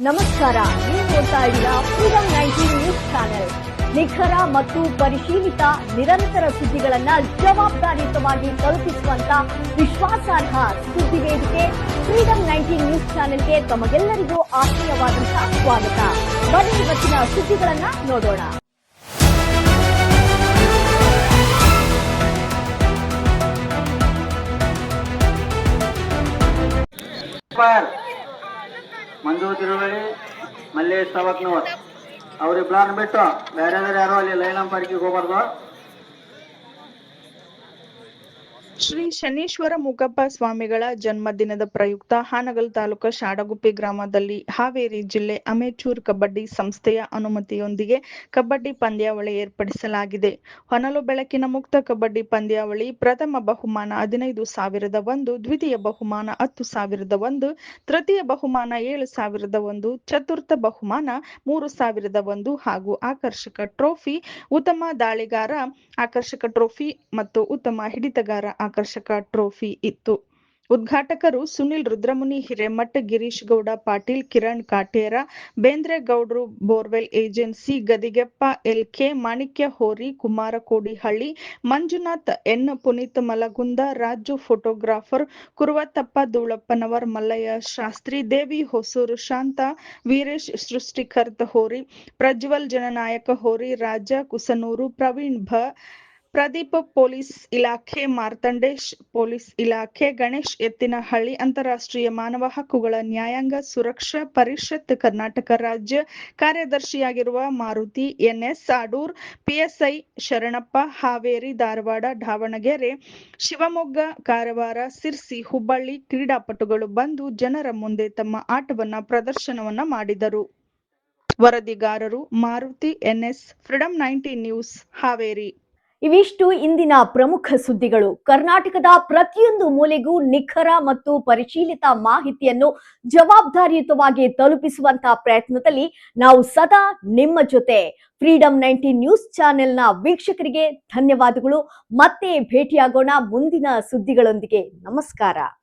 ನಮಸ್ಕಾರ, ನೀವು ನೋಡ್ತಾ ಇದ್ದೀರಾ ಫ್ರೀಡಂ 19 ನ್ಯೂಸ್ ಚಾನೆಲ್. ನಿಖರ ಮತ್ತು ಪರಿಶೀಲಿತ ನಿರಂತರ ಸುದ್ದಿಗಳನ್ನ ಜವಾಬ್ದಾರಿಯುತವಾಗಿ ತಲುಪಿಸುವಂತ ವಿಶ್ವಾಸಾರ್ಹ ಸುದ್ದಿ ವೇದಿಕೆ ಫ್ರೀಡಂ 19 ನ್ಯೂಸ್ ಚಾನೆಲ್ಗೆ ತಮಗೆಲ್ಲರಿಗೂ ಆತ್ಮೀಯವಾದಂತಹ ಸ್ವಾಗತ. ಬನ್ನಿ ಇವತ್ತಿನ ಸುದ್ದಿಗಳನ್ನ ನೋಡೋಣ. ಮಂಜು ತಿರುವಳಿ ಮಲ್ಲೇಶ್ ಸಾವತ್ನವರ್ ಅವ್ರಿಬ್ಲಾರ್ನ ಬಿಟ್ಟು ಬೇರೆ ಯಾರು ಅಲ್ಲಿ ಲೈನ್ ಪಾರ್ಕಿಗೆ ಹೋಗ್ಬಾರ್ದು. ಶ್ರೀ ಶನೀಶ್ವರ ಮೂಕಪ್ಪ ಸ್ವಾಮಿಗಳ ಜನ್ಮದಿನದ ಪ್ರಯುಕ್ತ ಹಾನಗಲ್ ತಾಲೂಕು ಶಾಡಗುಪ್ಪಿ ಗ್ರಾಮದಲ್ಲಿ ಹಾವೇರಿ ಜಿಲ್ಲೆ ಅಮೆಚೂರ್ ಕಬಡ್ಡಿ ಸಂಸ್ಥೆಯ ಅನುಮತಿಯೊಂದಿಗೆ ಕಬಡ್ಡಿ ಪಂದ್ಯಾವಳಿ ಏರ್ಪಡಿಸಲಾಗಿದೆ. ಹೊನಲು ಬೆಳಕಿನ ಮುಕ್ತ ಕಬಡ್ಡಿ ಪಂದ್ಯಾವಳಿ ಪ್ರಥಮ ಬಹುಮಾನ 15,001, ದ್ವಿತೀಯ ಬಹುಮಾನ 10,001, ತೃತೀಯ ಬಹುಮಾನ 7,001, ಚತುರ್ಥ ಬಹುಮಾನ 3,001 ಹಾಗೂ ಆಕರ್ಷಕ ಟ್ರೋಫಿ, ಉತ್ತಮ ದಾಳಿಗಾರ ಆಕರ್ಷಕ ಟ್ರೋಫಿ ಮತ್ತು ಉತ್ತಮ ಹಿಡಿತಗಾರ ಆಕರ್ಷಕ ಟ್ರೋಫಿ ಇತ್ತು. ಉದ್ಘಾಟಕರು ಸುನಿಲ್ ರುದ್ರಮುನಿ ಹಿರೇಮಠ್, ಗಿರೀಶ್ ಗೌಡ ಪಾಟೀಲ್, ಕಿರಣ್ ಕಾಟೇರ, ಬೇಂದ್ರೆ ಗೌಡ್ರು, ಬೋರ್ವೆಲ್ ಏಜೆನ್ಸಿ, ಗದಿಗೆಪ್ಪ ಎಲ್ಕೆ, ಮಾಣಿಕ್ಯ ಹೋರಿ, ಕುಮಾರ ಕೋಡಿಹಳ್ಳಿ, ಮಂಜುನಾಥ್ ಎನ್, ಪುನೀತ್ ಮಲಗುಂದ, ರಾಜು ಫೋಟೋಗ್ರಾಫರ್, ಕುರುವತ್ತಪ್ಪ ಧೂಳಪ್ಪನವರ್, ಮಲ್ಲಯ್ಯ ಶಾಸ್ತ್ರಿ, ದೇವಿ ಹೊಸೂರು, ಶಾಂತ, ವೀರೇಶ್ ಸೃಷ್ಟಿಕರ್ತ ಹೋರಿ, ಪ್ರಜ್ವಲ್ ಜನನಾಯಕ ಹೋರಿ, ರಾಜ ಕುಸನೂರು, ಪ್ರವೀಣ್ ಪ್ರದೀಪ್ ಪೊಲೀಸ್ ಇಲಾಖೆ, ಮಾರ್ತಂಡೇಶ್ ಪೊಲೀಸ್ ಇಲಾಖೆ, ಗಣೇಶ್ ಎತ್ತಿನಹಳ್ಳಿ ಅಂತಾರಾಷ್ಟ್ರೀಯ ಮಾನವ ಹಕ್ಕುಗಳ ನ್ಯಾಯಾಂಗ ಸುರಕ್ಷಾ ಪರಿಷತ್ ಕರ್ನಾಟಕ ರಾಜ್ಯ ಕಾರ್ಯದರ್ಶಿಯಾಗಿರುವ ಮಾರುತಿ ಎನ್ಎಸ್ ಆಡೂರ್, ಪಿಎಸ್ಐ ಶರಣಪ್ಪ, ಹಾವೇರಿ, ಧಾರವಾಡ, ದಾವಣಗೆರೆ, ಶಿವಮೊಗ್ಗ, ಕಾರವಾರ, ಸಿರ್ಸಿ, ಹುಬ್ಬಳ್ಳಿ ಕ್ರೀಡಾಪಟುಗಳು ಬಂದು ಜನರ ಮುಂದೆ ತಮ್ಮ ಆಟವನ್ನ ಪ್ರದರ್ಶನವನ್ನ ಮಾಡಿದರು. ವರದಿಗಾರರು Maruti NS, freedom 19 news, Haveri. ಇವಿಷ್ಟು ಇಂದಿನ ಪ್ರಮುಖ ಸುದ್ದಿಗಳು. ಕರ್ನಾಟಕದ ಪ್ರತಿಯೊಂದು ಮೂಲೆಗೂ ನಿಖರ ಮತ್ತು ಪರಿಶೀಲಿತ ಮಾಹಿತಿಯನ್ನು ಜವಾಬ್ದಾರಿಯುತವಾಗಿ ತಲುಪಿಸುವಂತಹ ಪ್ರಯತ್ನದಲ್ಲಿ ನಾವು ಸದಾ ನಿಮ್ಮ ಜೊತೆ. ಫ್ರೀಡಂ 19 ನ್ಯೂಸ್ ಚಾನೆಲ್ನ ವೀಕ್ಷಕರಿಗೆ ಧನ್ಯವಾದಗಳು. ಮತ್ತೆ ಭೇಟಿಯಾಗೋಣ ಮುಂದಿನ ಸುದ್ದಿಗಳೊಂದಿಗೆ. ನಮಸ್ಕಾರ.